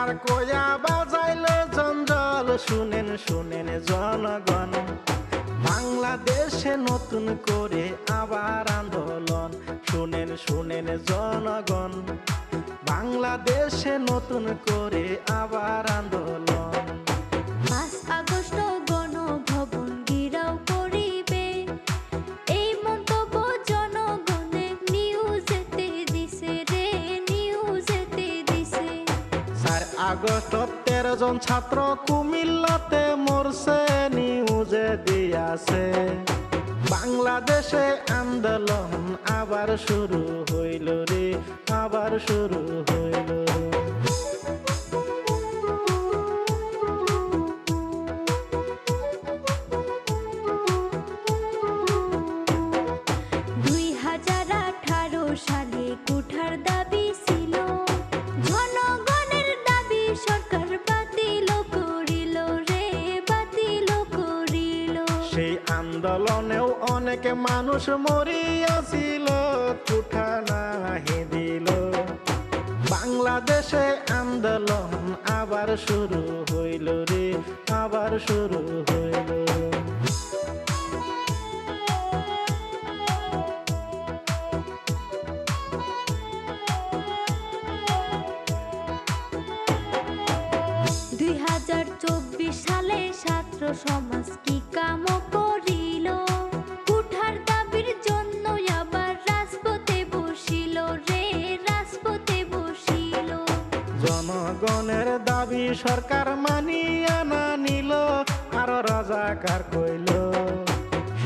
আর কয়া বাজাইলো জঞ্জল শুনেন শুনেন জনগণ বাংলাদেশে নতুন করে আবার আন্দোলন শুনেন শুনেন জনগণ বাংলাদেশে নতুন করে আবার আন্দোলন 5 আগস্ট গণভবন ঘেরাও করিবে এই মন্তব্য জনগণে নিউজেতে দিছে রে নিউজেতে দিছে 4 আগস্ট 13 জন ছাত্র কুমিল্লাতে মরছে নিউজে দিয়াছে বাংলাদেশে আন্দোলন আবার শুরু হইল রে আবার শুরু হইল 2018 সালে কোঠার দাবি ছিল জনগণের দাবি সরকার বাতিল করিল রে বাতিল করিল সেই আন্দোলনেও অনেক মানুষ মরিয়াছিল কোঠা নাহি দিল বাংলাদেশে আন্দোলন আবার শুরু হইল রে আবার শুরু হইল 2024 সালে ছাত্র সমাজ কি কাম করিল কোঠার দাবির জন্য আবার রাজপথে বসিল রে রাজপথে বসিল জনগণের দাবি সরকার মানিয়া না নিল আর রাজাকার কইল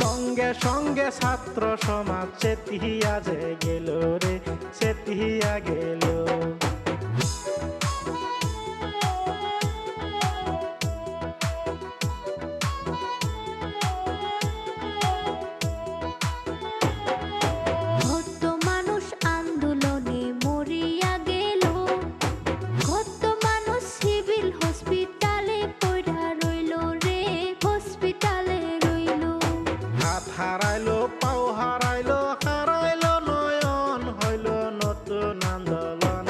সঙ্গে সঙ্গে ছাত্র সমাজ চেতিয়া যে গেল রে চেতিয়া গেল হারাইলো পাও হারাইলো হারাইলো নয়ন হইল নতুন আন্দোলন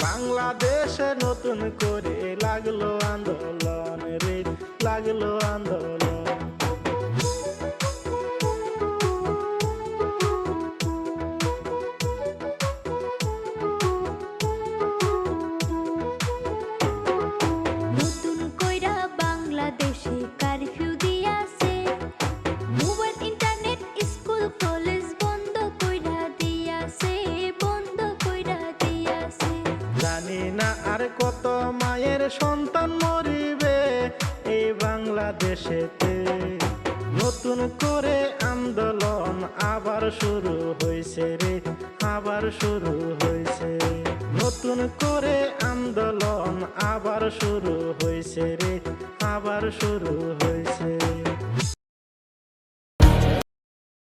বাংলাদেশে নতুন করে লাগলো আন্দোলন রে লাগলো আন্দোলন নতুন কইরা বাংলাদেশে কারফিউ দিয়াছে মোবাইল ইন্টারনেট স্কুল কলেজ বন্ধ কইরা দিয়াছে বন্ধ কইরা দিয়াছে জানি না আর কত মায়ের সন্তান মরিবে এই বাংলাদেশেতে নতুন করে আন্দোলন আবার শুরু হইছে রে আবার শুরু হইছে নতুন করে আন্দোলন আবার শুরু হইছে রে আবার শুরু হইছে